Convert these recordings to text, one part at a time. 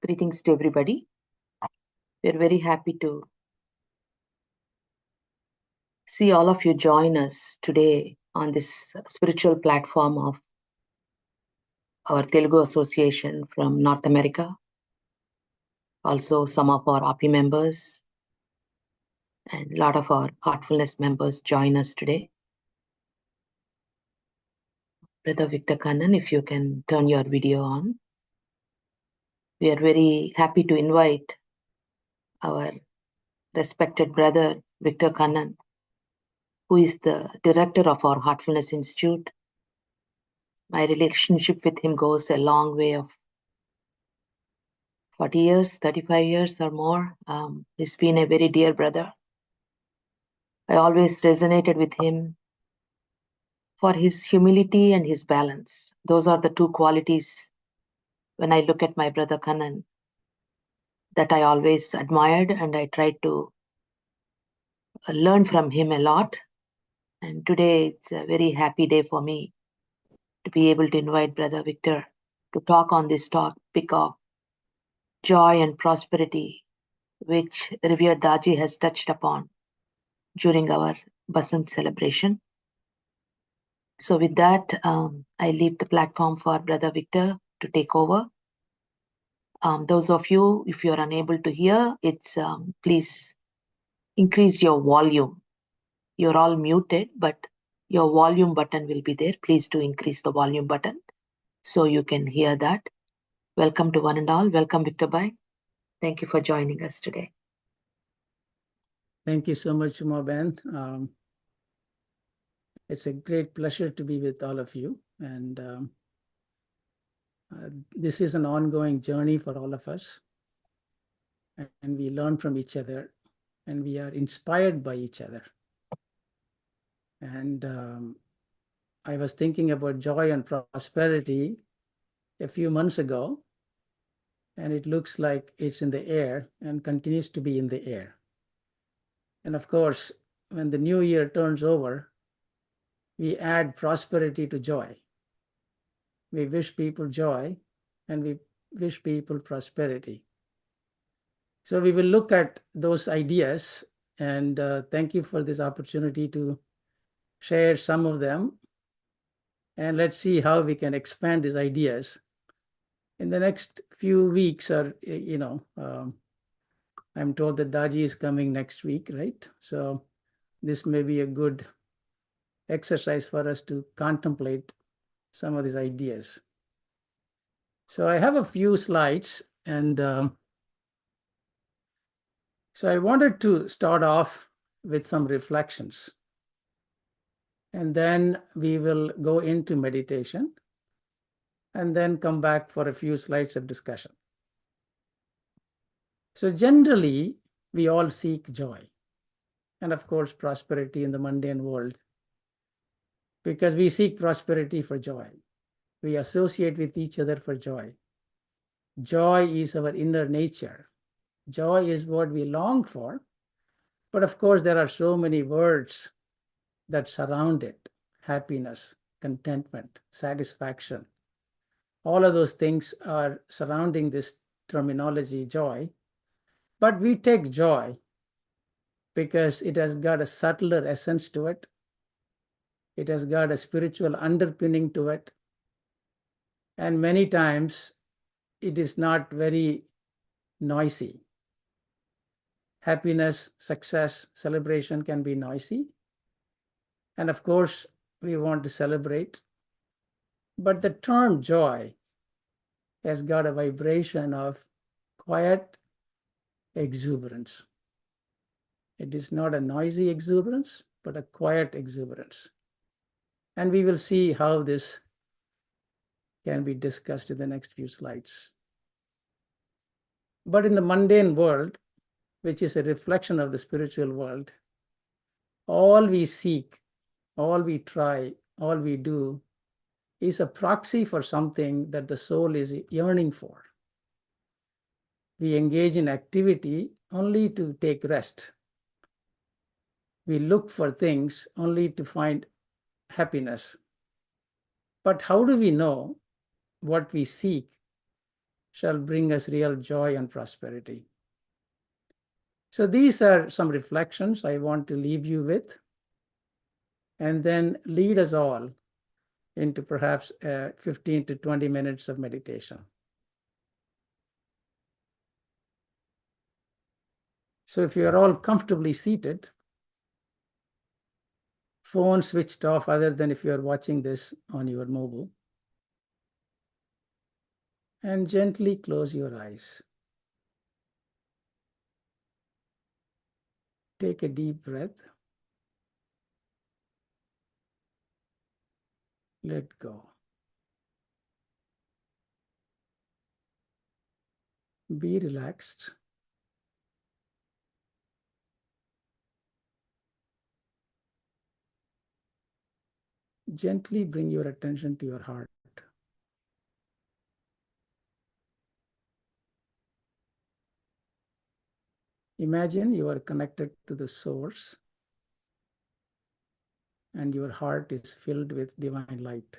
Greetings to everybody. We're very happy to see all of you join us today on this spiritual platform of our Telugu Association from North America. Also, some of our API members and a lot of our Heartfulness members join us today. Brother Victor Kannan, if you can turn your video on. We are very happy to invite our respected brother Victor Kannan, who is the director of our Heartfulness Institute. My relationship with him goes a long way of 40 years, 35 years or more. He's been a very dear brother. I always resonated with him for his humility and his balance. Those are the two qualities when I look at my brother Kannan that I always admired, and I tried to learn from him a lot. And today it's a very happy day for me to be able to invite Brother Victor to talk on this topic of joy and prosperity, which revered Daji has touched upon during our Basant celebration. So with that, I leave the platform for Brother Victor to take over. Those of you, if you're unable to hear, please increase your volume. You're all muted, but your volume button will be there. Please do increase the volume button so you can hear that. Welcome to one and all. Welcome, Victor Bhai. Thank you for joining us today. Thank you so much, Umaben. It's a great pleasure to be with all of you. And this is an ongoing journey for all of us. And we learn from each other, and we are inspired by each other. And I was thinking about joy and prosperity a few months ago, and it looks like it's in the air and continues to be in the air. And of course, when the new year turns over, we add prosperity to joy. We wish people joy, and we wish people prosperity. So we will look at those ideas, and thank you for this opportunity to share some of them. And let's see how we can expand these ideas in the next few weeks. Or, I'm told that Daji is coming next week, right? So this may be a good exercise for us to contemplate some of these ideas. So I have a few slides, and so I wanted to start off with some reflections, and then we will go into meditation, and then come back for a few slides of discussion. So generally, we all seek joy, and of course, prosperity in the mundane world, because we seek prosperity for joy. We associate with each other for joy. Joy is our inner nature. Joy is what we long for. But of course, there are so many words that surround it: happiness, contentment, satisfaction. All of those things are surrounding this terminology, joy. But we take joy because it has got a subtler essence to it. It has got a spiritual underpinning to it. And many times, it is not very noisy. Happiness, success, celebration can be noisy. And of course, we want to celebrate. But the term joy has got a vibration of quiet exuberance. It is not a noisy exuberance, but a quiet exuberance. And we will see how this can be discussed in the next few slides. But in the mundane world, which is a reflection of the spiritual world, all we seek, all we try, all we do is a proxy for something that the soul is yearning for. We engage in activity only to take rest. We look for things only to find happiness. But how do we know what we seek shall bring us real joy and prosperity. So these are some reflections I want to leave you with, and then lead us all into perhaps 15 to 20 minutes of meditation. So if you are all comfortably seated, phone switched off other than if you are watching this on your mobile, and gently close your eyes. Take a deep breath. Let go. Be relaxed. Gently bring your attention to your heart. Imagine you are connected to the source and your heart is filled with divine light.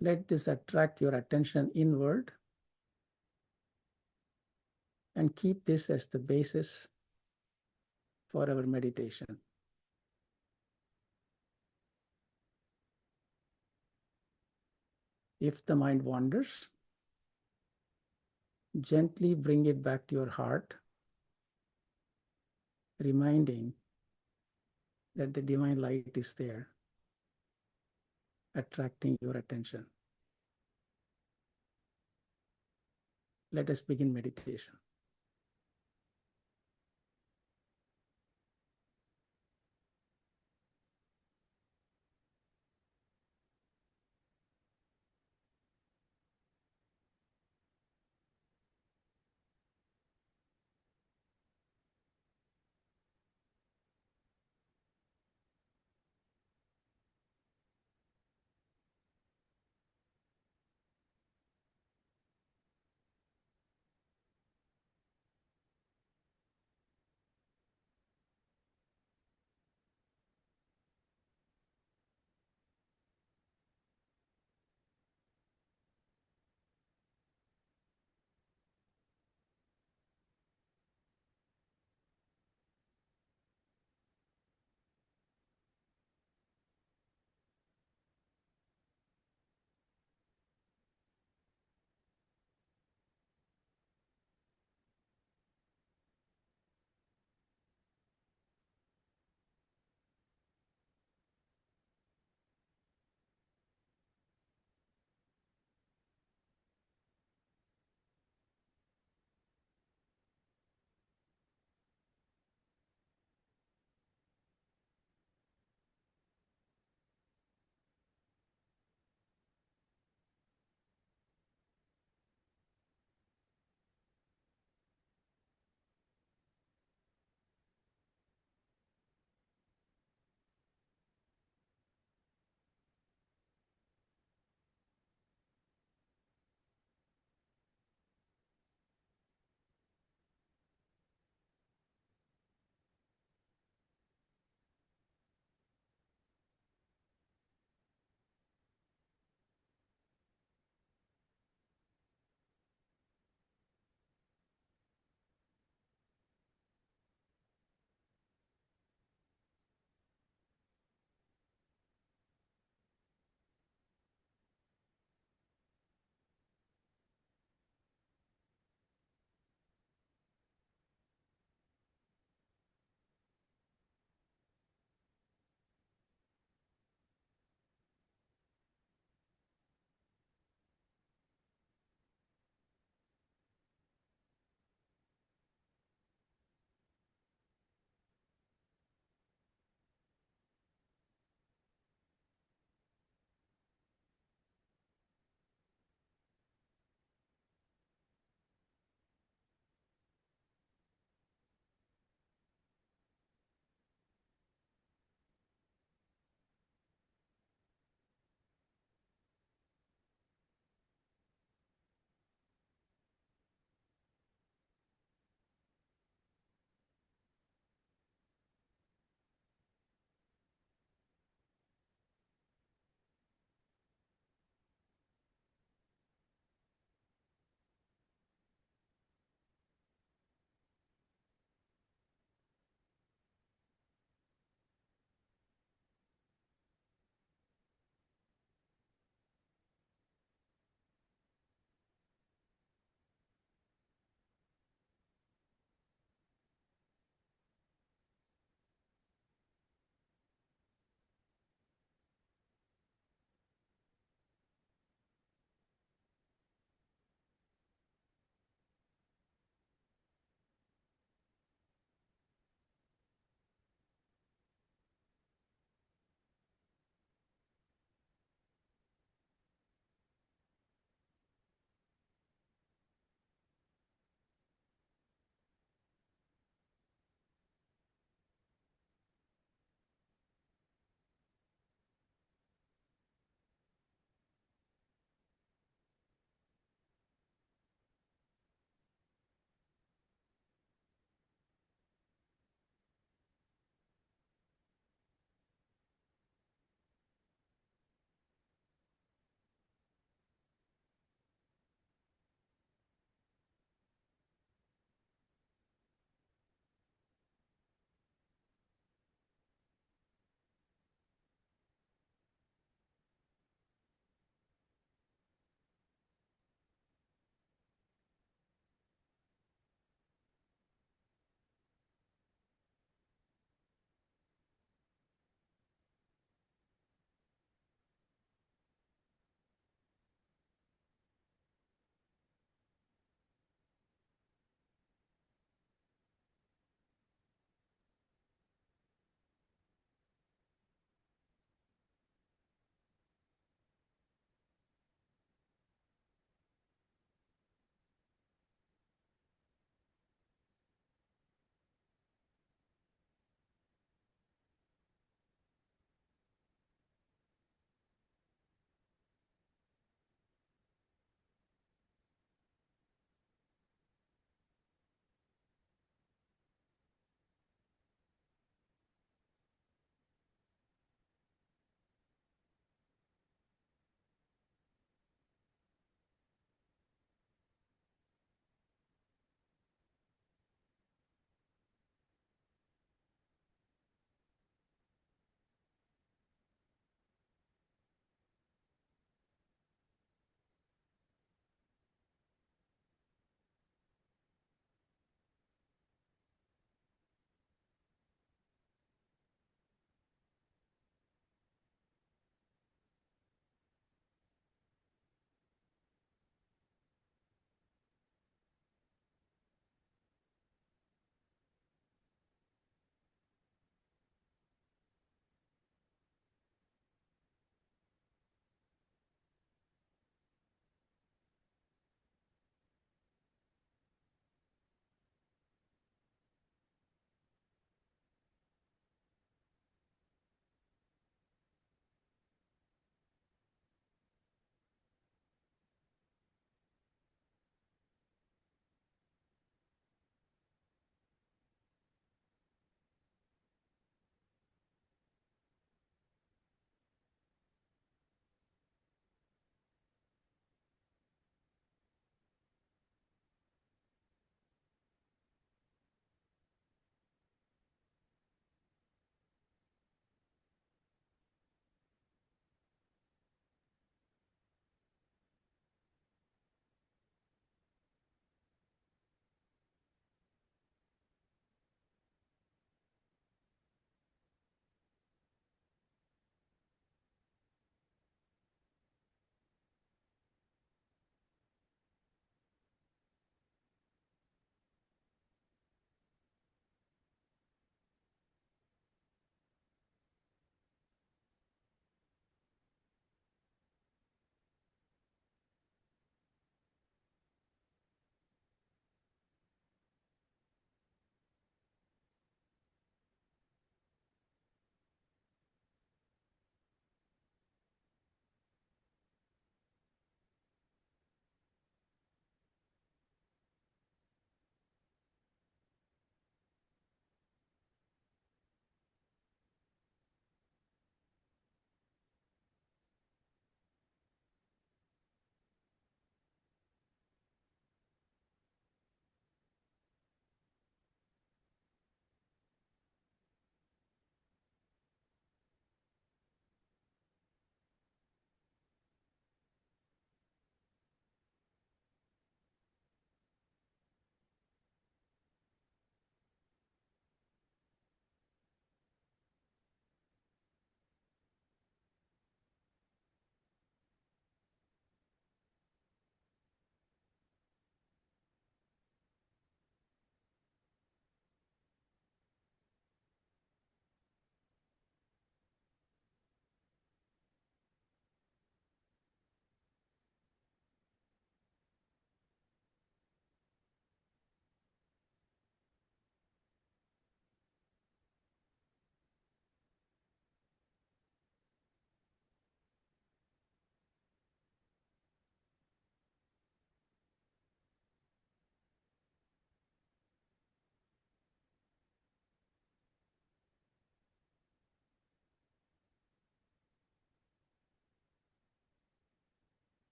Let this attract your attention inward and keep this as the basis for our meditation. If the mind wanders, gently bring it back to your heart, reminding that the divine light is there, attracting your attention. Let us begin meditation.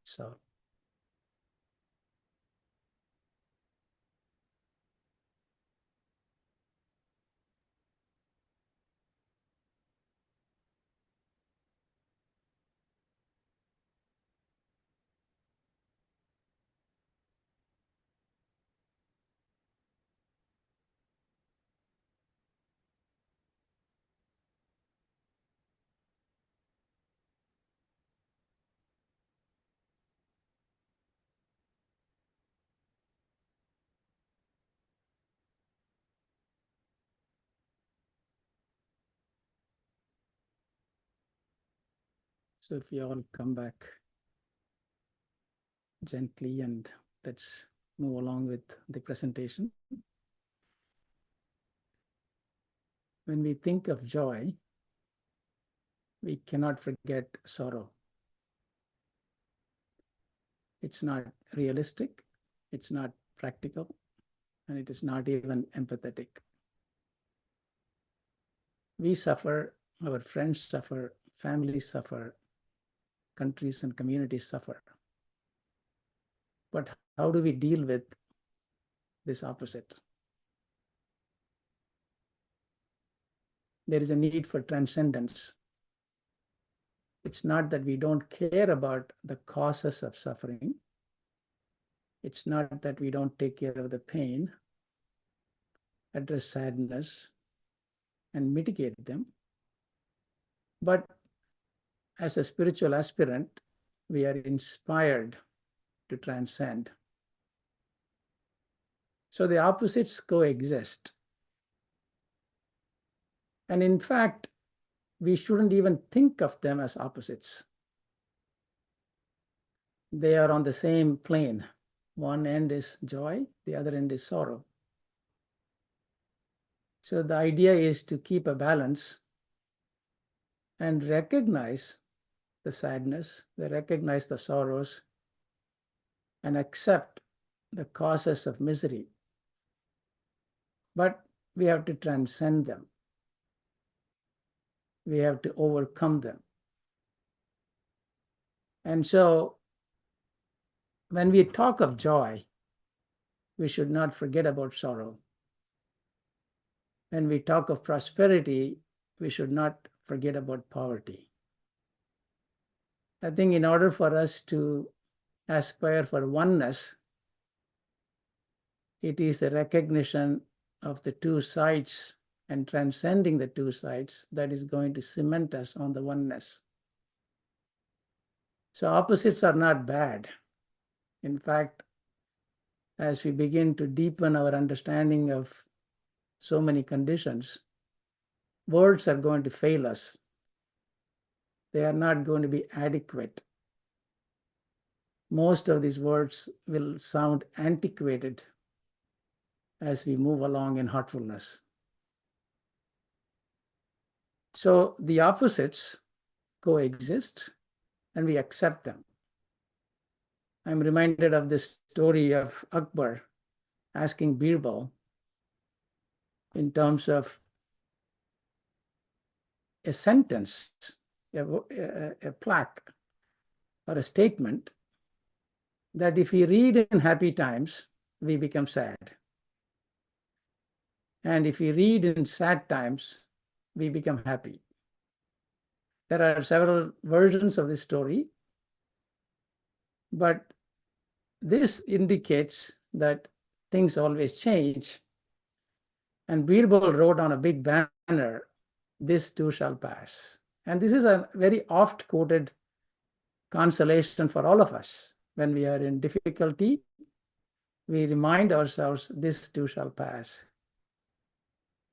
soul. So if we all come back gently and let's move along with the presentation. When we think of joy, we cannot forget sorrow. It's not realistic, it's not practical, and it is not even empathetic. We suffer, our friends suffer, families suffer, countries and communities suffer. But how do we deal with this opposite? There is a need for transcendence. It's not that we don't care about the causes of suffering. It's not that we don't take care of the pain, address sadness, and mitigate them. But as a spiritual aspirant, we are inspired to transcend. So the opposites coexist. And in fact, we shouldn't even think of them as opposites. They are on the same plane. One end is joy, the other end is sorrow. So the idea is to keep a balance and recognize the sadness, recognize the sorrows, and accept the causes of misery. But we have to transcend them. We have to overcome them. And so when we talk of joy, we should not forget about sorrow. When we talk of prosperity, we should not forget about poverty. I think in order for us to aspire for oneness, it is the recognition of the two sides and transcending the two sides that is going to cement us on the oneness. So opposites are not bad. In fact, as we begin to deepen our understanding of so many conditions, words are going to fail us. They are not going to be adequate. Most of these words will sound antiquated as we move along in heartfulness. So the opposites coexist and we accept them. I'm reminded of this story of Akbar asking Birbal in terms of a sentence, a plaque, or a statement that if we read in happy times, we become sad. And if we read in sad times, we become happy. There are several versions of this story, but this indicates that things always change. And Birbal wrote on a big banner, "This too shall pass." And this is a very oft quoted consolation for all of us. When we are in difficulty, we remind ourselves, this too shall pass.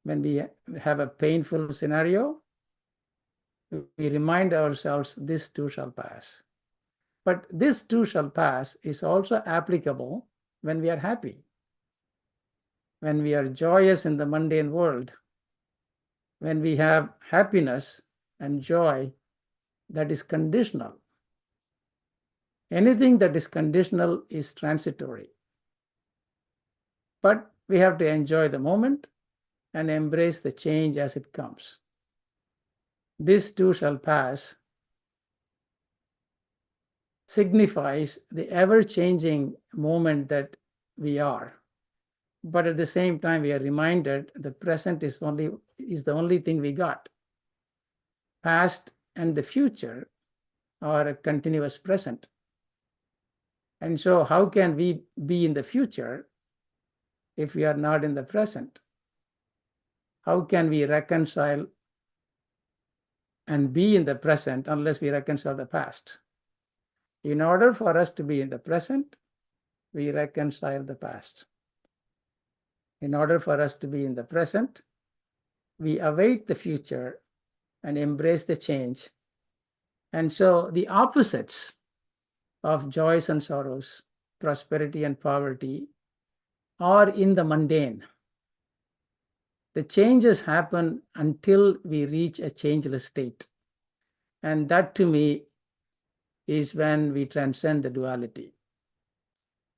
When we have a painful scenario, we remind ourselves, this too shall pass. But this too shall pass is also applicable when we are happy, when we are joyous in the mundane world, when we have happiness and joy that is conditional. Anything that is conditional is transitory. But we have to enjoy the moment and embrace the change as it comes. This too shall pass signifies the ever-changing moment that we are. But at the same time, we are reminded the present is the only thing we got. Past and the future are a continuous present. And so how can we be in the future if we are not in the present? How can we reconcile and be in the present unless we reconcile the past? In order for us to be in the present, we reconcile the past. In order for us to be in the present, we await the future and embrace the change. And so the opposites of joys and sorrows, prosperity and poverty, are in the mundane. The changes happen until we reach a changeless state. And that, to me, is when we transcend the duality.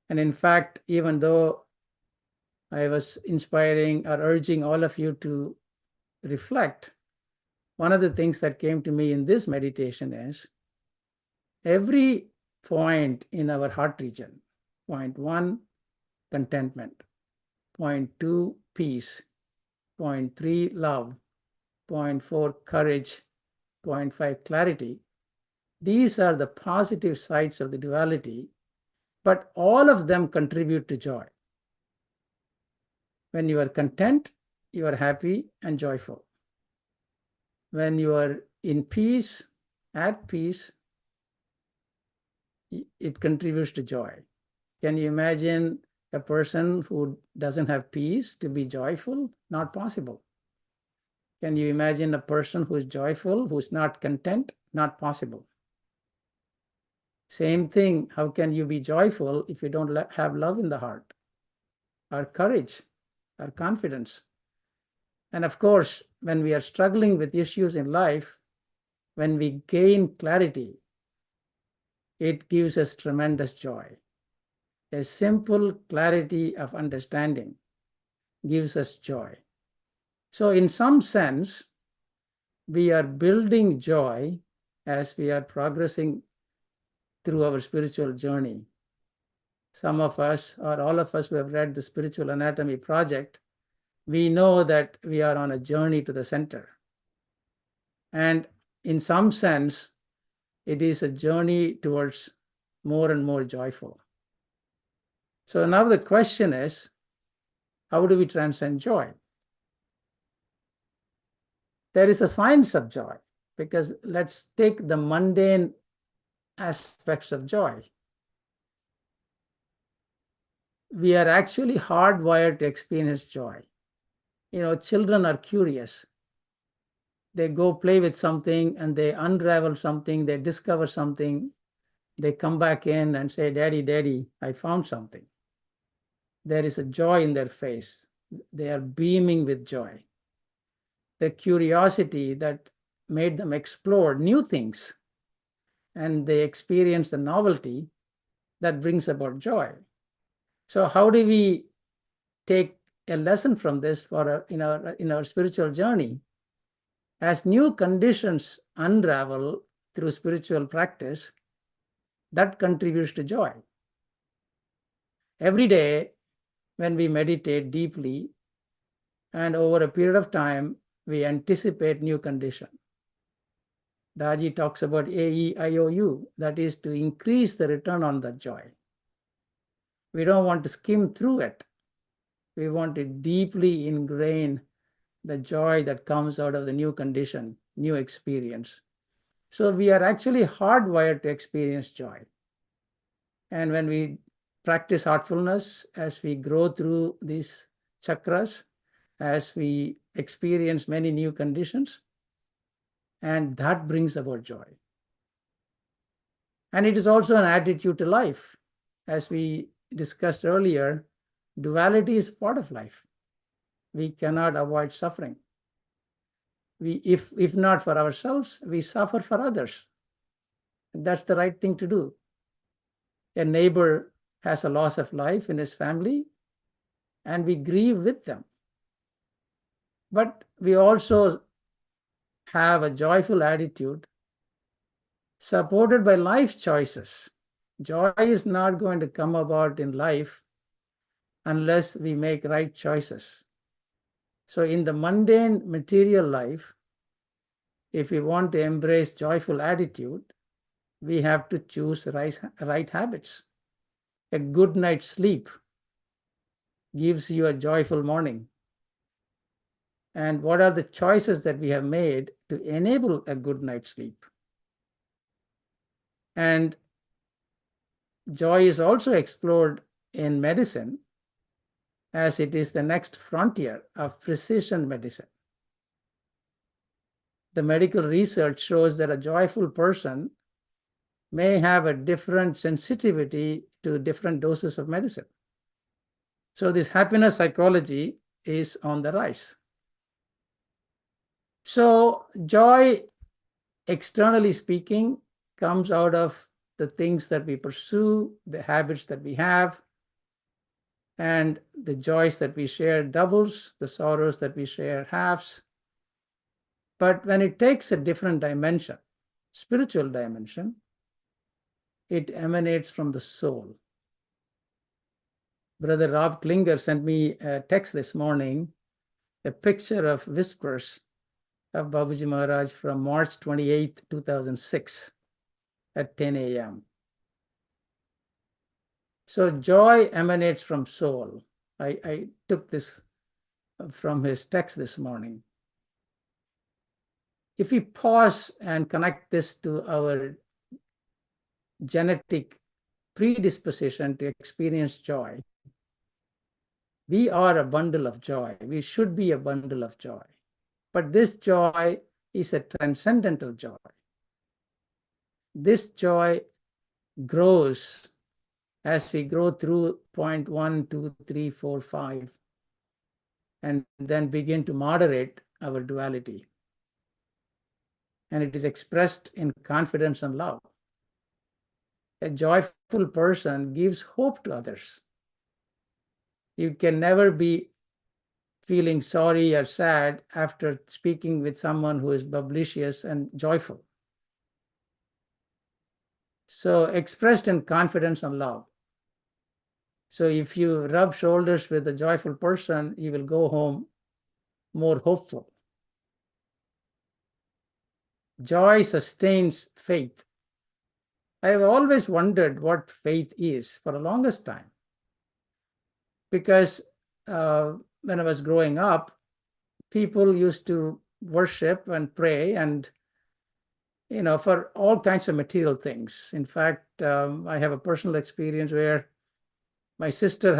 And in fact, even though I was inspiring or urging all of you to reflect, one of the things that came to me in this meditation is every point in our heart region, point 1, contentment, point 2, peace, point 3, love, point 4, courage, point 5, clarity. These are the positive sides of the duality, but all of them contribute to joy. When you are content, you are happy and joyful. When you are in peace, at peace, it contributes to joy. Can you imagine a person who doesn't have peace to be joyful? Not possible. Can you imagine a person who is joyful, who's not content? Not possible. Same thing, how can you be joyful if you don't have love in the heart, or courage, or confidence? And of course, when we are struggling with issues in life, when we gain clarity, it gives us tremendous joy. A simple clarity of understanding gives us joy. So in some sense, we are building joy as we are progressing through our spiritual journey. Some of us, or all of us who have read the Spiritual Anatomy Project, we know that we are on a journey to the center. And in some sense, it is a journey towards more and more joyful. So now the question is, how do we transcend joy? There is a science of joy, because let's take the mundane aspects of joy. We are actually hardwired to experience joy. Children are curious. They go play with something and they unravel something, they discover something, they come back in and say, Daddy, Daddy, I found something. There is a joy in their face. They are beaming with joy. The curiosity that made them explore new things, and they experience the novelty that brings about joy. So how do we take a lesson from this in our spiritual journey? As new conditions unravel through spiritual practice, that contributes to joy. Every day, when we meditate deeply, and over a period of time, we anticipate new condition. Daji talks about AEIOU, that is to increase the return on that joy. We don't want to skim through it. We want to deeply ingrain the joy that comes out of the new condition, new experience. So we are actually hardwired to experience joy. And when we practice heartfulness, as we grow through these chakras, as we experience many new conditions, and that brings about joy. And it is also an attitude to life. As we discussed earlier, duality is part of life. We cannot avoid suffering. If not for ourselves, we suffer for others. That's the right thing to do. A neighbor has a loss of life in his family, and we grieve with them. But we also have a joyful attitude supported by life choices Joy is not going to come about in life unless we make right choices. So in the mundane material life, if we want to embrace joyful attitude, we have to choose right habits. A good night's sleep gives you a joyful morning. And what are the choices that we have made to enable a good night's sleep? And joy is also explored in medicine, as it is the next frontier of precision medicine. The medical research shows that a joyful person may have a different sensitivity to different doses of medicine. So this happiness psychology is on the rise. So joy, externally speaking, comes out of the things that we pursue, the habits that we have, and the joys that we share doubles, the sorrows that we share halves. But when it takes a different dimension, spiritual dimension, it emanates from the soul. Brother Rob Klinger sent me a text this morning, a picture of whispers of Babuji Maharaj from March 28, 2006 at 10 a.m. So joy emanates from soul. I took this from his text this morning. If we pause and connect this to our genetic predisposition to experience joy, we are a bundle of joy. We should be a bundle of joy. But this joy is a transcendental joy. This joy grows as we grow through point 1, 2, 3, 4, 5, and then begin to moderate our duality. And it is expressed in confidence and love. A joyful person gives hope to others. You can never be feeling sorry or sad after speaking with someone who is publicitious and joyful. So expressed in confidence and love. So if you rub shoulders with a joyful person, you will go home more hopeful. Joy sustains faith. I have always wondered what faith is for the longest time. Because when I was growing up, people used to worship and pray and, for all kinds of material things. In fact, I have a personal experience where my sister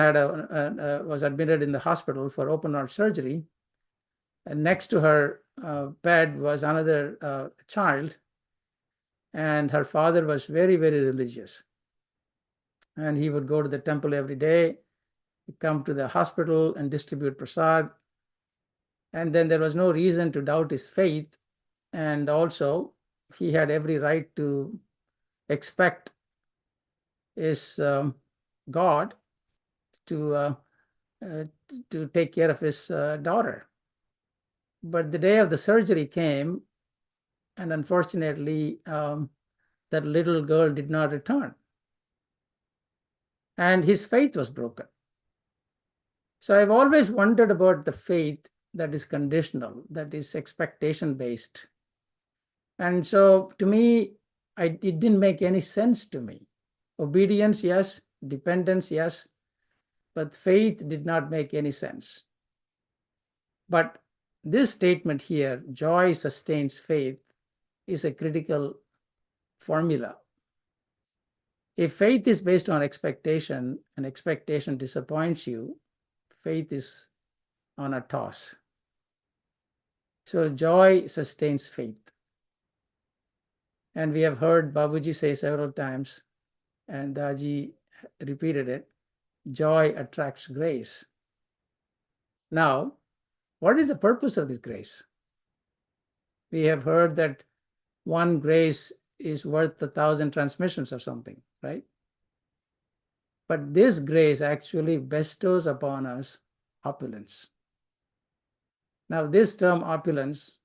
was admitted in the hospital for open heart surgery. And next to her bed was another child. And her father was very, very religious. And he would go to the temple every day, come to the hospital and distribute prasad. And then there was no reason to doubt his faith. And also, he had every right to expect his God to take care of his daughter. But the day of the surgery came, and unfortunately, that little girl did not return. And his faith was broken. So I've always wondered about the faith that is conditional, that is expectation-based. And so to me, it didn't make any sense to me. Obedience, yes. Dependence, yes. But faith did not make any sense. But this statement here, joy sustains faith, is a critical formula. If faith is based on expectation and expectation disappoints you, faith is on a toss. So joy sustains faith. And we have heard Babuji say several times, and Daji repeated it, joy attracts grace. Now, what is the purpose of this grace? We have heard that one grace is worth 1,000 transmissions or something, right? But this grace actually bestows upon us opulence. Now, this term opulence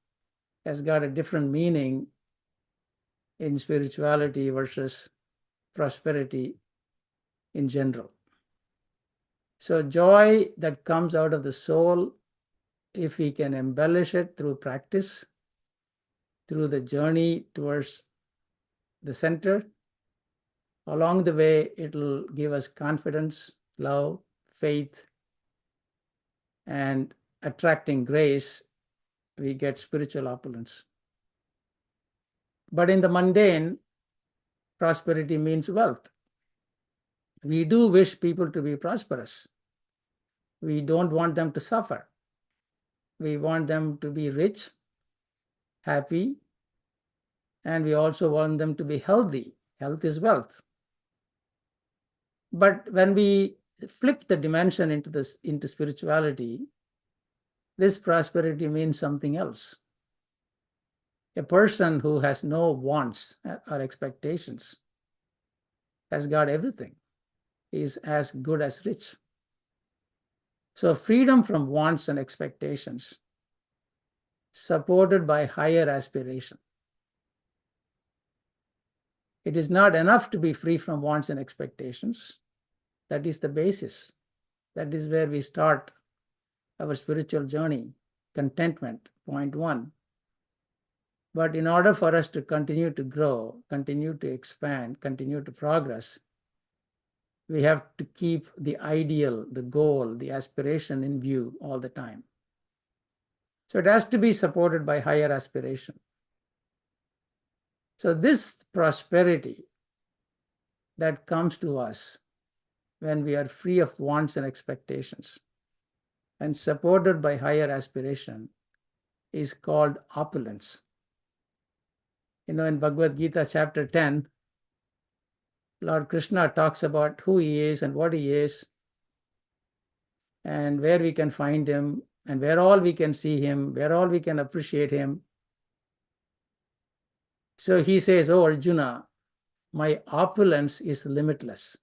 has got a different meaning in spirituality versus prosperity in general. So joy that comes out of the soul, if we can embellish it through practice, through the journey towards the center, along the way, it'll give us confidence, love, faith, and attracting grace, we get spiritual opulence. But in the mundane, prosperity means wealth. We do wish people to be prosperous. We don't want them to suffer. We want them to be rich, happy, and we also want them to be healthy. Health is wealth. But when we flip the dimension into spirituality, this prosperity means something else. A person who has no wants or expectations has got everything, is as good as rich. So freedom from wants and expectations, supported by higher aspiration. It is not enough to be free from wants and expectations. That is the basis. That is where we start our spiritual journey, contentment, point one. But in order for us to continue to grow, continue to expand, continue to progress, we have to keep the ideal, the goal, the aspiration in view all the time. So it has to be supported by higher aspiration. So this prosperity that comes to us when we are free of wants and expectations and supported by higher aspiration is called opulence. In Bhagavad Gita chapter 10, Lord Krishna talks about who he is and what he is and where we can find him and where all we can see him, where all we can appreciate him. So he says, "Oh Arjuna, my opulence is limitless."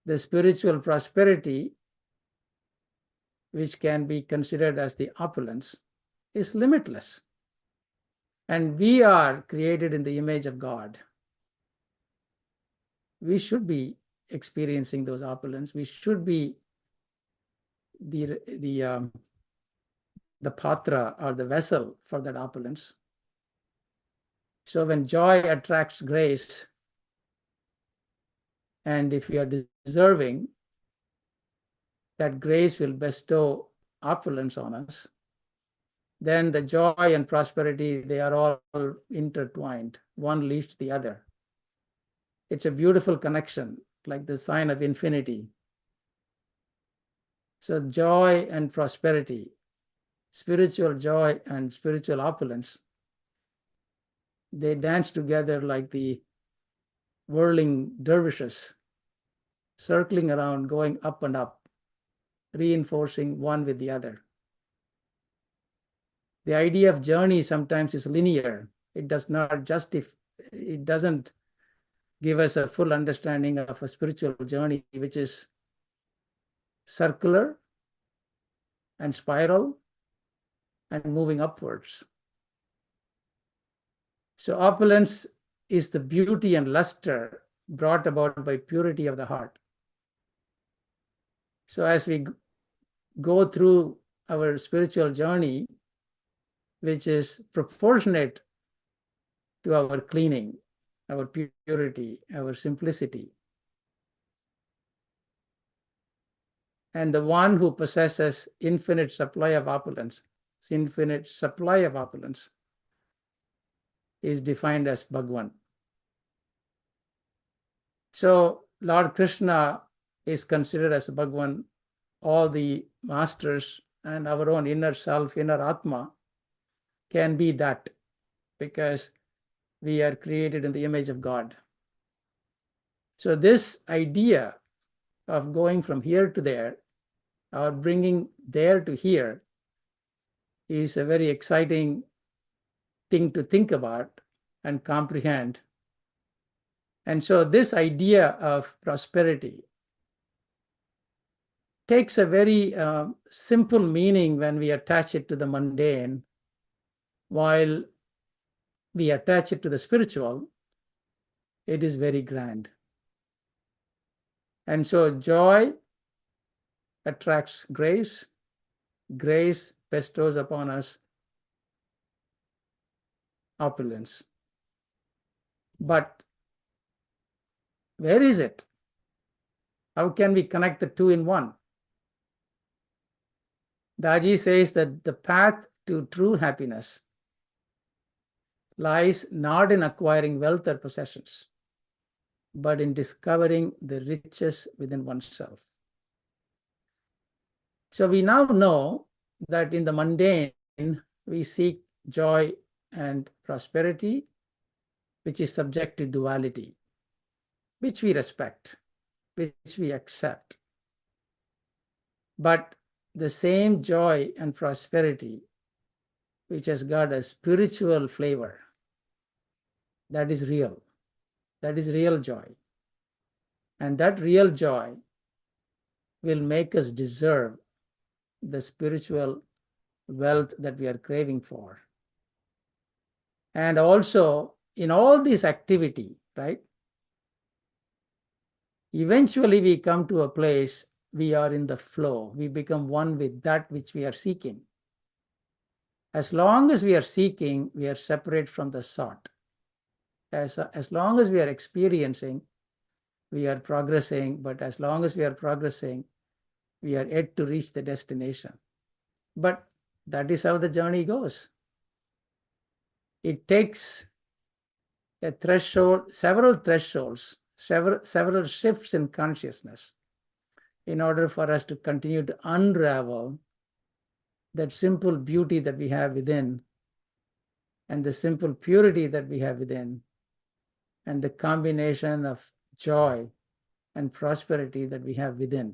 The spiritual prosperity, which can be considered as the opulence, is limitless. And we are created in the image of God. We should be experiencing those opulence. We should be the patra or the vessel for that opulence. So when joy attracts grace, and if we are deserving, that grace will bestow opulence on us, then the joy and prosperity, they are all intertwined. One leads to the other. It's a beautiful connection, like the sign of infinity. So joy and prosperity, spiritual joy and spiritual opulence, they dance together like the whirling dervishes, circling around, going up and up, reinforcing one with the other. The idea of journey sometimes is linear. It does not justify, it doesn't give us a full understanding of a spiritual journey, which is circular and spiral and moving upwards. So opulence is the beauty and luster brought about by purity of the heart. So as we go through our spiritual journey, which is proportionate to our cleaning, our purity, our simplicity, and the one who possesses infinite supply of opulence is defined as Bhagwan. So Lord Krishna is considered as Bhagwan. All the masters and our own inner self, inner Atma, can be that, because we are created in the image of God. So this idea of going from here to there, or bringing there to here, is a very exciting thing to think about and comprehend. And so this idea of prosperity takes a very simple meaning when we attach it to the mundane, while we attach it to the spiritual, it is very grand. And so joy attracts grace. Grace bestows upon us opulence. But where is it? How can we connect the two in one? Daji says that the path to true happiness lies not in acquiring wealth or possessions, but in discovering the riches within oneself. So we now know that in the mundane, we seek joy and prosperity, which is subject to duality, which we respect, which we accept. But the same joy and prosperity, which has got a spiritual flavor, that is real. That is real joy. And that real joy will make us deserve the spiritual wealth that we are craving for. And also, in all this activity, right, eventually we come to a place we are in the flow. We become one with that which we are seeking. As long as we are seeking, we are separate from the sought. As long as we are experiencing, we are progressing. But as long as we are progressing, we are yet to reach the destination. But that is how the journey goes. It takes a threshold, several thresholds, several shifts in consciousness in order for us to continue to unravel that simple beauty that we have within and the simple purity that we have within and the combination of joy and prosperity that we have within.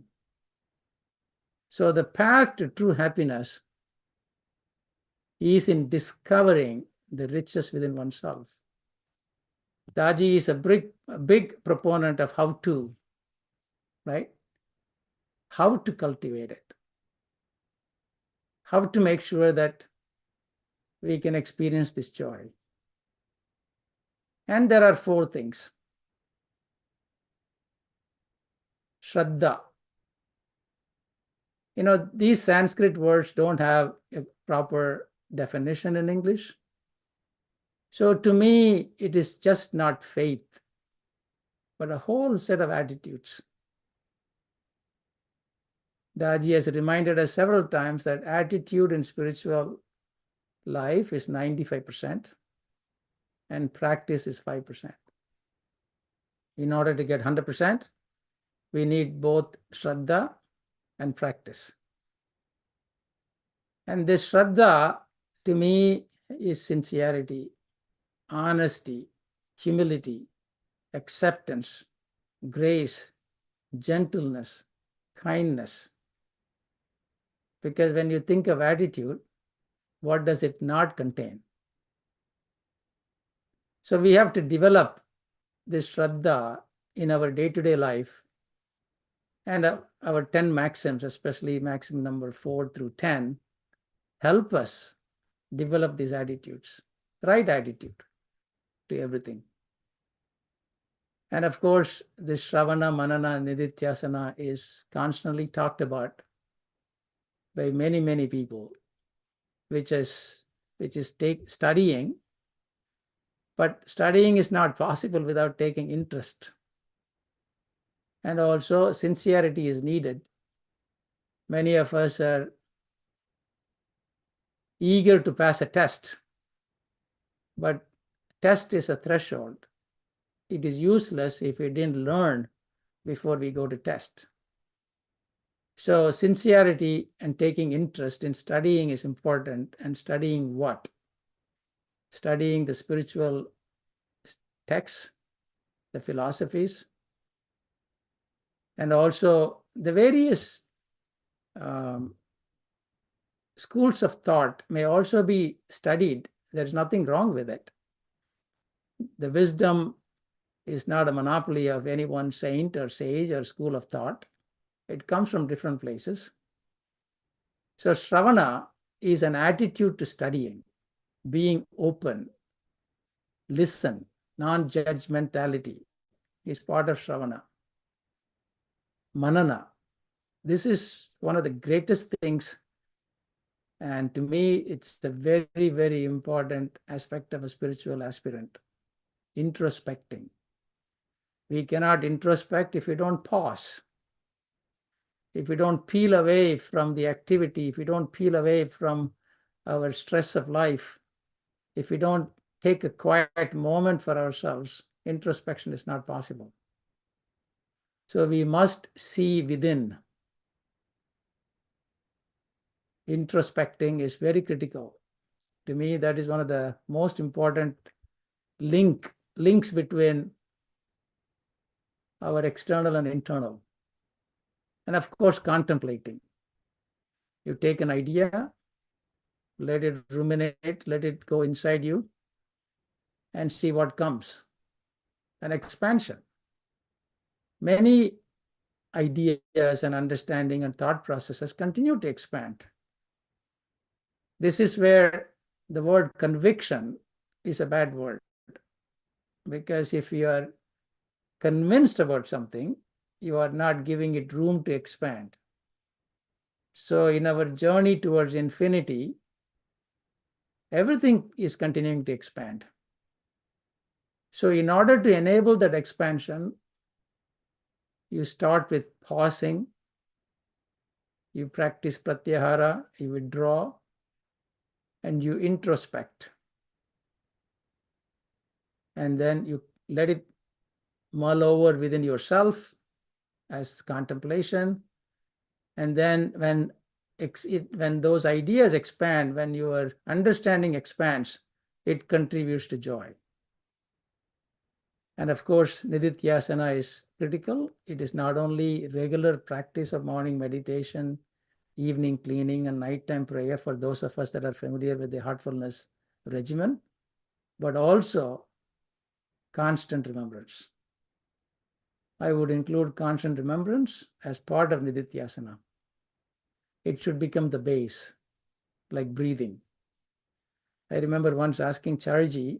So the path to true happiness is in discovering the riches within oneself. Daji is a big proponent of how to, right? How to cultivate it. How to make sure that we can experience this joy. And there are 4 things. Shraddha. You know, these Sanskrit words don't have a proper definition in English. So to me, it is just not faith, but a whole set of attitudes. Daji has reminded us several times that attitude in spiritual life is 95% and practice is 5%. In order to get 100%, we need both Shraddha and practice. And this Shraddha, to me, is sincerity, honesty, humility, acceptance, grace, gentleness, kindness. Because when you think of attitude, what does it not contain? So we have to develop this Shraddha in our day-to-day life. And our 10 maxims, especially maxim number 4 through 10, help us develop these attitudes, right attitude to everything. And of course, this Shravana, Manana, Nididhyasana is constantly talked about by many, many people, which is studying. But studying is not possible without taking interest. And also, sincerity is needed. Many of us are eager to pass a test, but test is a threshold. It is useless if we didn't learn before we go to test. So sincerity and taking interest in studying is important. And studying what? Studying the spiritual texts, the philosophies, and also the various schools of thought may also be studied. There's nothing wrong with it. The wisdom is not a monopoly of any one saint or sage or school of thought. It comes from different places. So Shravana is an attitude to studying, being open, listen, non-judgmentality is part of Shravana. Manana. This is one of the greatest things. And to me, it's a very, very important aspect of a spiritual aspirant. Introspecting. We cannot introspect if we don't pause. If we don't peel away from the activity, if we don't peel away from our stress of life, if we don't take a quiet moment for ourselves, introspection is not possible. So we must see within. Introspecting is very critical. To me, that is one of the most important links between our external and internal. And of course, contemplating. You take an idea, let it ruminate, let it go inside you, and see what comes. An expansion. Many ideas and understanding and thought processes continue to expand. This is where the word conviction is a bad word. Because if you are convinced about something, you are not giving it room to expand. So in our journey towards infinity, everything is continuing to expand. So in order to enable that expansion, you start with pausing, you practice pratyahara, you withdraw, and you introspect. And then you let it mull over within yourself as contemplation. And then when those ideas expand, when your understanding expands, it contributes to joy. And of course, nididhyasana is critical. It is not only regular practice of morning meditation, evening cleaning, and nighttime prayer for those of us that are familiar with the heartfulness regimen, but also constant remembrance. I would include constant remembrance as part of nididhyasana. It should become the base, like breathing. I remember once asking Charji,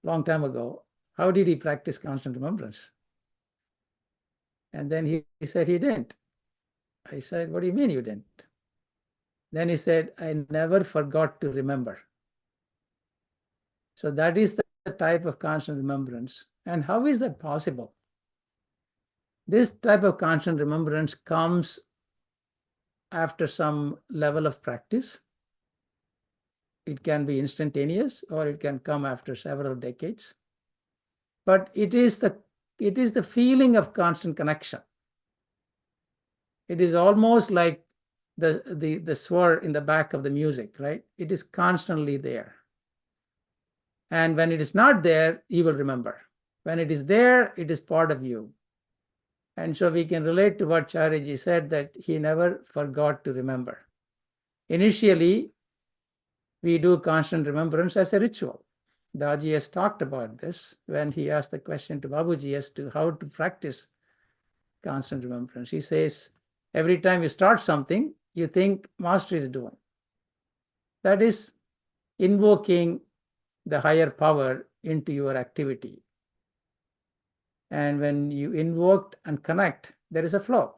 long time ago, how did he practice constant remembrance? And then he said he didn't. I said, what do you mean you didn't? Then he said, I never forgot to remember. So that is the type of constant remembrance. And how is that possible? This type of constant remembrance comes after some level of practice. It can be instantaneous or it can come after several decades. But it is the feeling of constant connection. It is almost like the swar in the back of the music, right? It is constantly there. And when it is not there, you will remember. When it is there, it is part of you. And so we can relate to what Chariji said, that he never forgot to remember. Initially, we do constant remembrance as a ritual. Daji has talked about this when he asked the question to Babuji as to how to practice constant remembrance. He says, every time you start something, you think Master is doing. That is invoking the higher power into your activity. And when you invoke and connect, there is a flow.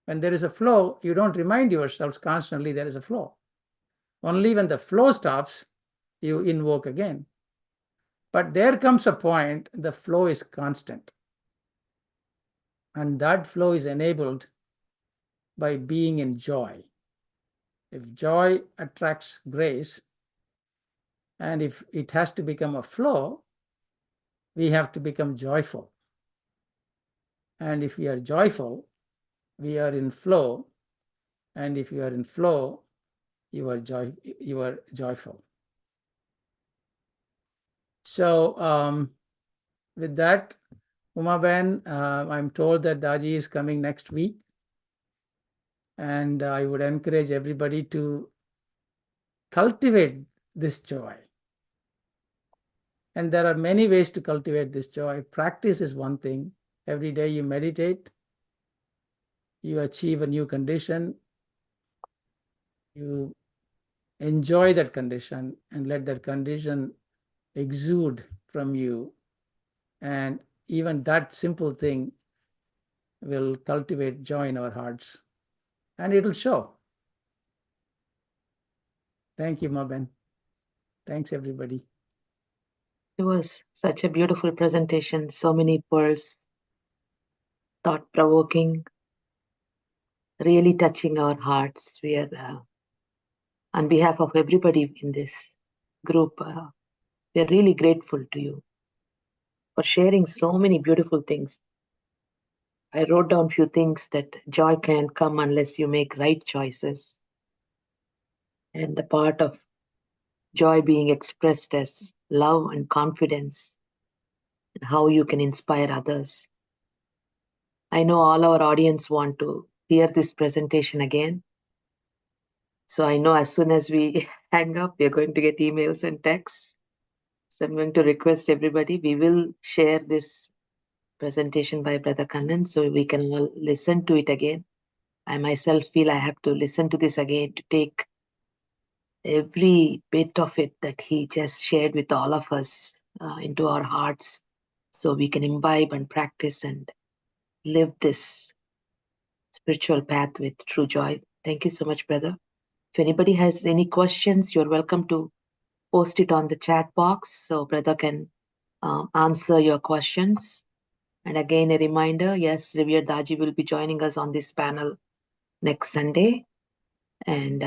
When there is a flow, you don't remind yourselves constantly there is a flow. Only when the flow stops, you invoke again. But there comes a point, the flow is constant. And that flow is enabled by being in joy. If joy attracts grace, and if it has to become a flow, we have to become joyful. And if we are joyful, we are in flow. And if you are in flow, you are joyful. So with that, Umaben, I'm told that Daji is coming next week. And I would encourage everybody to cultivate this joy. And there are many ways to cultivate this joy. Practice is one thing. Every day you meditate, you achieve a new condition, you enjoy that condition and let that condition exude from you. And even that simple thing will cultivate joy in our hearts, and it'll show. Thank you, Maben. Thanks, everybody. It was such a beautiful presentation, so many pearls, thought provoking, really touching our hearts. We are, on behalf of everybody in this group, we are really grateful to you for sharing so many beautiful things. I wrote down few things that joy can't come unless you make right choices. And the part of joy being expressed as love and confidence, and how you can inspire others. I know all our audience want to hear this presentation again. So I know as soon as we hang up, we're going to get emails and texts. So I'm going to request everybody, we will share this presentation by Brother Kannan so we can all listen to it again. I myself feel I have to listen to this again to take every bit of it that he just shared with all of us into our hearts so we can imbibe and practice and live this spiritual path with true joy. Thank you so much, brother. If anybody has any questions, you're welcome to post it on the chat box so brother can answer your questions. And again, a reminder, yes, Revered Daji will be joining us on this panel next Sunday. And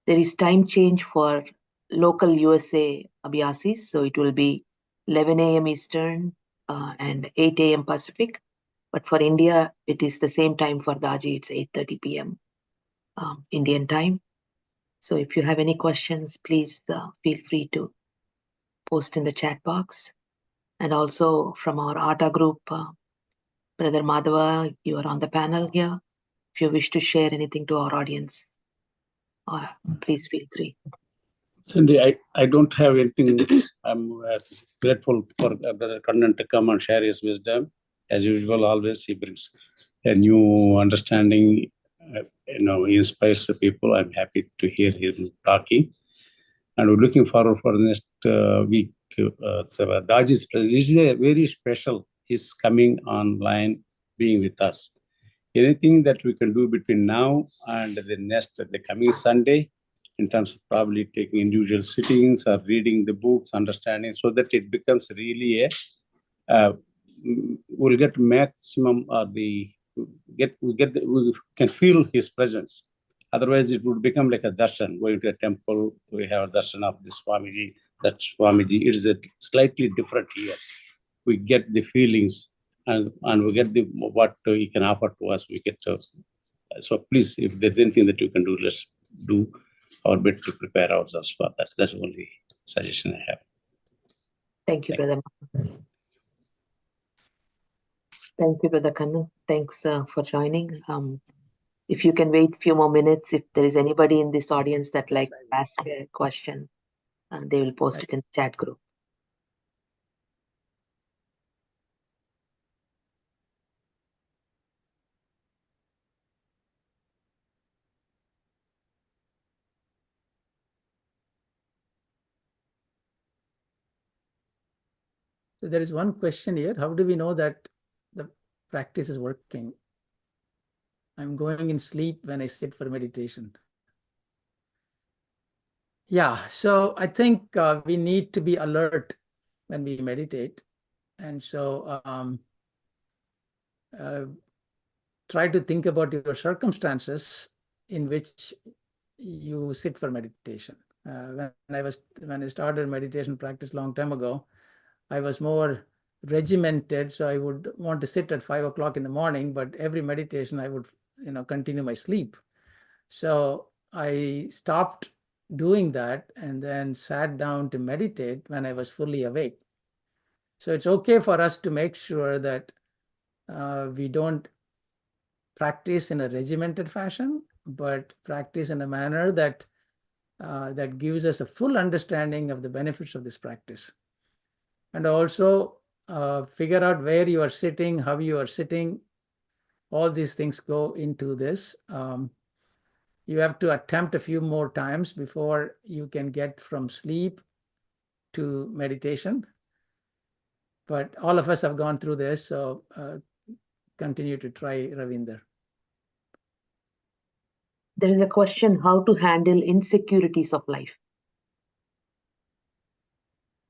there is time change for local USA Abhyasis, so it will be 11 a.m. Eastern and 8 a.m. Pacific. But for India, it is the same time for Daji. It's 8:30 p.m. Indian time. So if you have any questions, please feel free to post in the chat box. And also from our ATA group, Brother Madhava, you are on the panel here. If you wish to share anything to our audience, or please feel free. Cindy, I don't have anything. I'm grateful for Brother Kannan to come and share his wisdom. As usual, always he brings a new understanding. He inspires the people. I'm happy to hear him talking, and we're looking forward for the next week. So Daji's this is a very special. He's coming online, being with us. Anything that we can do between now and the coming Sunday, in terms of probably taking individual sittings or reading the books, understanding, so that it becomes really we'll get maximum we can feel his presence. Otherwise, it would become like a darshan, going to a temple, we have a darshan of this Swamiji, that Swamiji. It is a slightly different here. We get the feelings and we get the what he can offer to us. We get so please, if there's anything that you can do, let's do our bit to prepare ourselves for that. That's the only suggestion I have. Thank you, Brother. Thank you, Brother Kannan. Thanks for joining. If you can wait a few more minutes, if there is anybody in this audience that like to ask a question, they will post it in the chat group. So there is one question here. How do we know that the practice is working? I'm going in sleep when I sit for meditation. Yeah, so I think we need to be alert when we meditate. And so try to think about your circumstances in which you sit for meditation. When I started meditation practice long time ago, I was more regimented, so I would want to sit at 5 o'clock in the morning, but every meditation I would continue my sleep. So I stopped doing that and then sat down to meditate when I was fully awake. So it's okay for us to make sure that we don't practice in a regimented fashion, but practice in a manner that that gives us a full understanding of the benefits of this practice. And also figure out where you are sitting, how you are sitting. All these things go into this. You have to attempt a few more times before you can get from sleep to meditation. But all of us have gone through this, so continue to try, Ravinder. There is a question how to handle insecurities of life.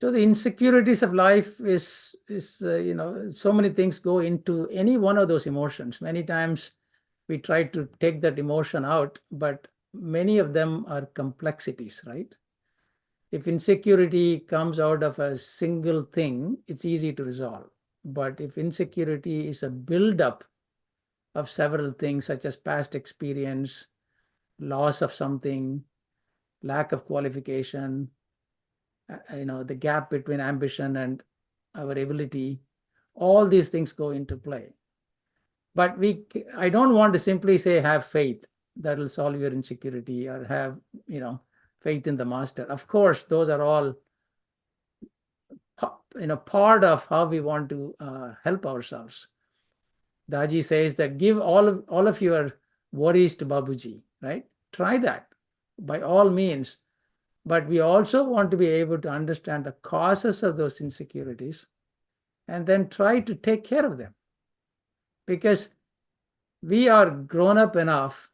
So the insecurities of life is so many things go into any one of those emotions. Many times we try to take that emotion out, but many of them are complexities, right? If insecurity comes out of a single thing, it's easy to resolve. But if insecurity is a buildup of several things, such as past experience, loss of something, lack of qualification, the gap between ambition and our ability, all these things go into play. But I don't want to simply say have faith that will solve your insecurity, or have faith in the master. Of course, those are all part of how we want to help ourselves. Daji says that give all of your worries to Babuji, right? Try that by all means. But we also want to be able to understand the causes of those insecurities and then try to take care of them. Because we are grown up enough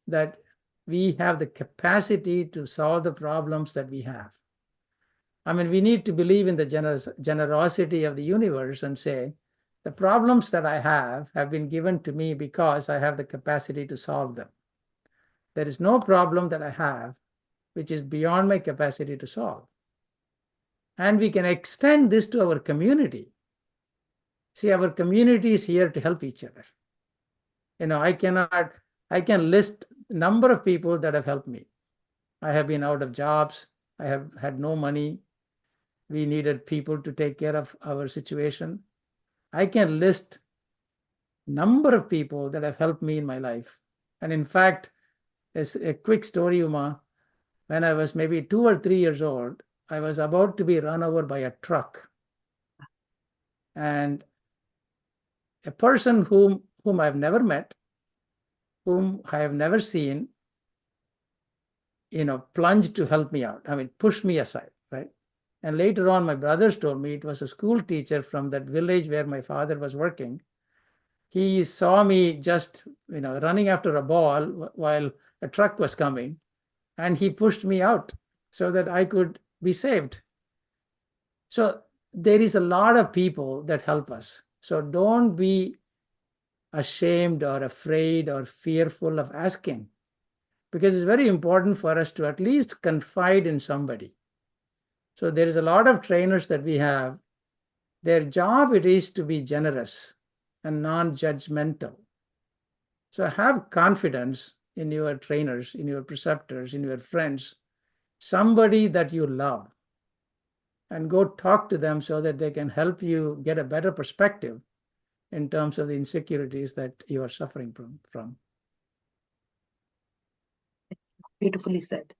that we have the capacity to solve the problems that we have. I mean, we need to believe in the generosity of the universe and say, the problems that I have been given to me because I have the capacity to solve them. There is no problem that I have which is beyond my capacity to solve. And we can extend this to our community. See, our community is here to help each other. I can list number of people that have helped me. I have been out of jobs. I have had no money. We needed people to take care of our situation. I can list number of people that have helped me in my life. And in fact, as a quick story, Uma, when I was maybe 2 or 3 years old, I was about to be run over by a truck. And a person whom I've never met, whom I have never seen, plunged to help me out. I mean, pushed me aside, right? And later on, my brothers told me it was a school teacher from that village where my father was working. He saw me just, running after a ball while a truck was coming, and he pushed me out so that I could be saved. So there is a lot of people that help us. So don't be ashamed or afraid or fearful of asking, because it's very important for us to at least confide in somebody. So there is a lot of trainers that we have. Their job it is to be generous and non-judgmental. So have confidence in your trainers, in your preceptors, in your friends, somebody that you love, and go talk to them so that they can help you get a better perspective in terms of the insecurities that you are suffering from. Beautifully said.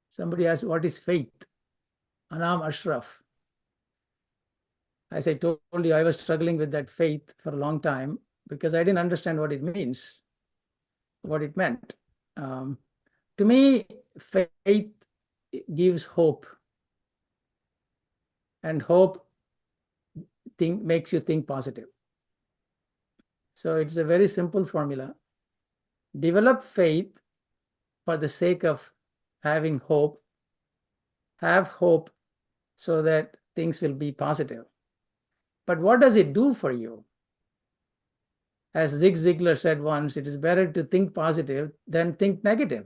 Somebody asked, what is faith? Anam Ashraf. As I told you, I was struggling with that faith for a long time because I didn't understand what it means, what it meant. To me, faith gives hope, and hope makes you think positive. So it's a very simple formula. Develop faith for the sake of having hope. Have hope so that things will be positive. But what does it do for you? As Zig Ziglar said once, it is better to think positive than think negative.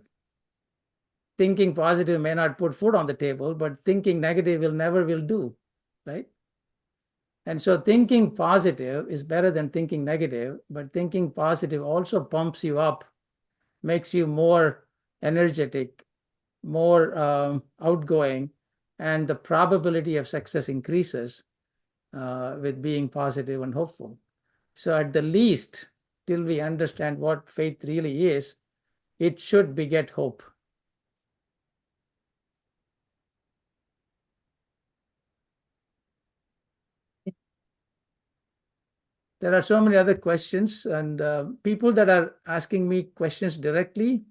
Thinking positive may not put food on the table, but thinking negative will do, right? And so thinking positive is better than thinking negative, but thinking positive also pumps you up, makes you more energetic, more outgoing, and the probability of success increases with being positive and hopeful. So at the least, till we understand what faith really is, it should beget hope. There are so many other questions, and people that are asking me questions directly.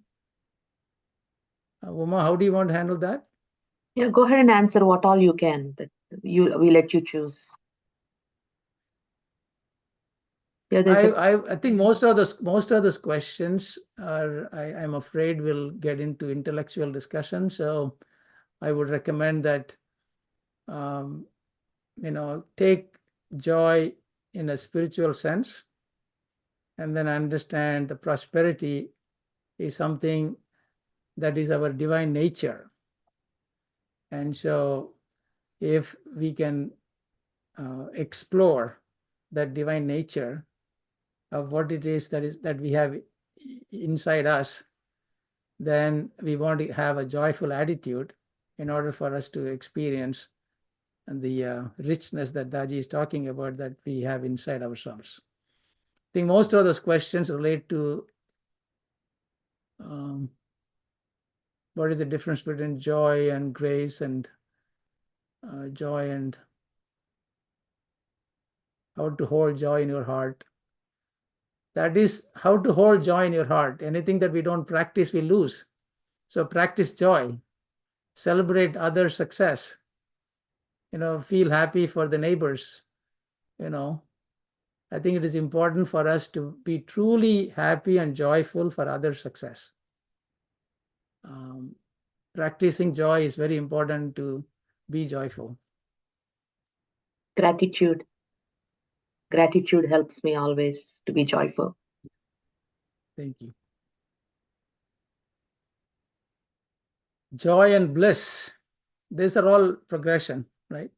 Uma, how do you want to handle that? Yeah, go ahead and answer what all you can. That we let you choose. Yeah, I think most of those questions are, I'm afraid, will get into intellectual discussion. So I would recommend that take joy in a spiritual sense, and then understand the prosperity is something that is our divine nature. And so if we can explore that divine nature of what it is that we have inside us, then we want to have a joyful attitude in order for us to experience the richness that Daji is talking about that we have inside ourselves. I think most of those questions relate to what is the difference between joy and grace, and joy and how to hold joy in your heart. That is how to hold joy in your heart. Anything that we don't practice, we lose. So practice joy, celebrate other success, feel happy for the neighbors. I think it is important for us to be truly happy and joyful for other success. Practicing joy is very important to be joyful. Gratitude helps me always to be joyful. Thank you. Joy and bliss, these are all progression, right?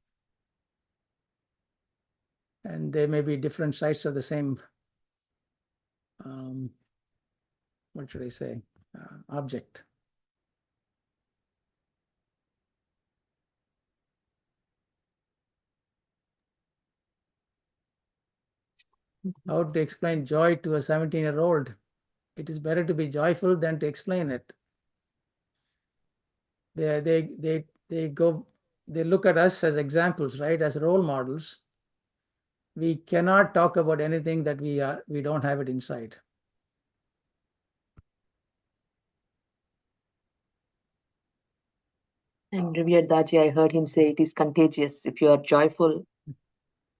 And they may be different sides of the same, what should I say, object. How to explain joy to a 17-year-old? It is better to be joyful than to explain it. They look at us as examples, right? As role models. We cannot talk about anything that we don't have it inside. And revered Daji, I heard him say it is contagious. If you are joyful,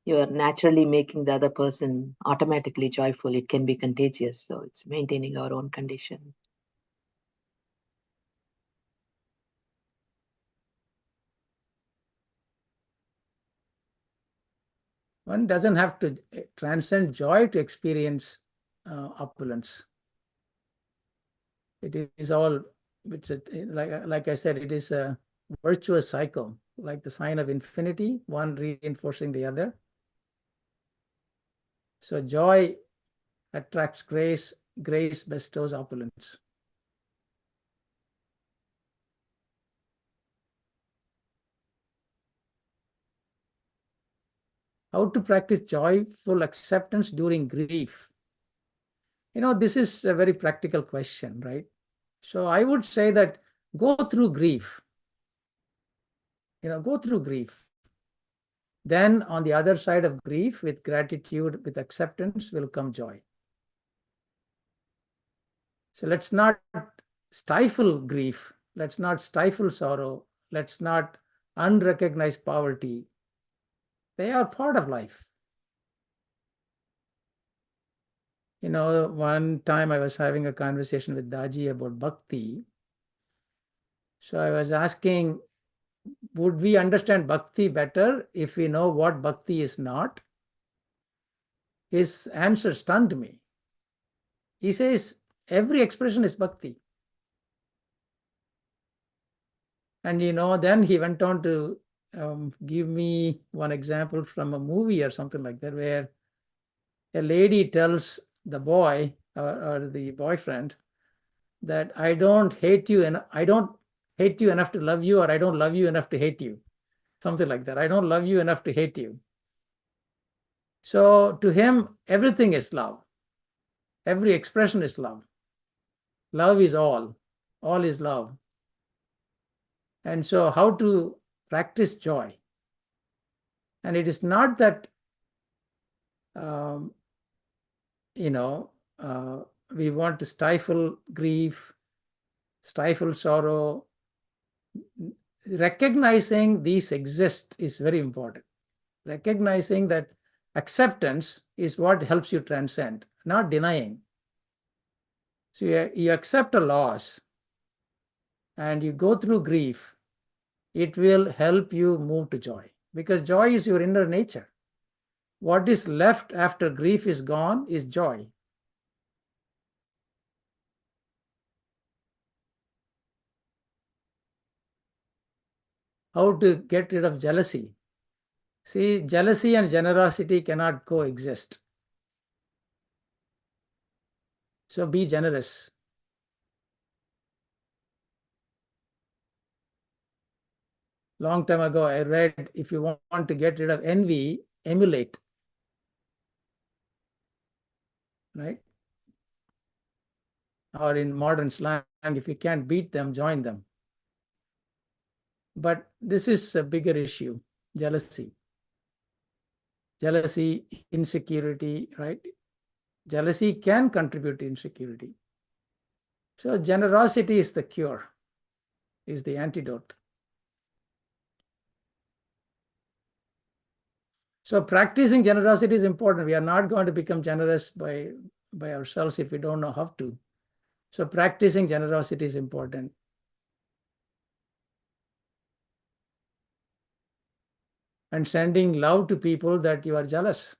you are naturally making the other person automatically joyful. It can be contagious. So it's maintaining our own condition. One doesn't have to transcend joy to experience opulence. It is all, like I said, it is a virtuous cycle, like the sign of infinity, one reinforcing the other. So joy attracts grace, grace bestows opulence. How to practice joyful acceptance during grief? This is a very practical question, right? So I would say that go through grief. Go through grief. Then on the other side of grief, with gratitude, with acceptance, will come joy. So let's not stifle grief. Let's not stifle sorrow. Let's not unrecognize poverty. They are part of life. One time I was having a conversation with Daji about bhakti. So I was asking, would we understand bhakti better if we know what bhakti is not? His answer stunned me. He says, every expression is bhakti. And then he went on to give me one example from a movie or something like that, where a lady tells the boy or the boyfriend that I don't hate you, and I don't hate you enough to love you, or I don't love you enough to hate you. Something like that. I don't love you enough to hate you. So to him, everything is love. Every expression is love. Love is all. All is love. And so how to practice joy? And it is not that we want to stifle grief, stifle sorrow. Recognizing these exist is very important. Recognizing that acceptance is what helps you transcend, not denying. So you accept a loss and you go through grief, it will help you move to joy, because joy is your inner nature. What is left after grief is gone is joy. How to get rid of jealousy? See, jealousy and generosity cannot coexist. So be generous. Long time ago, I read, if you want to get rid of envy, emulate. Right? Or in modern slang, if you can't beat them, join them. But this is a bigger issue, jealousy. Jealousy, insecurity, right? Jealousy can contribute to insecurity. So generosity is the cure, is the antidote. So practicing generosity is important. We are not going to become generous by ourselves if we don't know how to. So practicing generosity is important. And sending love to people that you are jealous.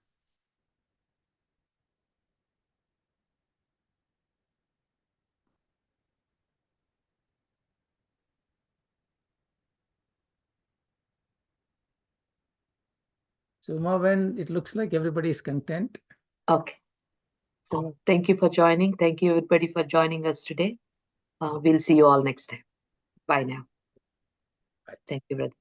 So when it looks like everybody is content. Okay. So thank you for joining. Thank you, everybody, for joining us today. We'll see you all next time. Bye now. Bye. Thank you, brother.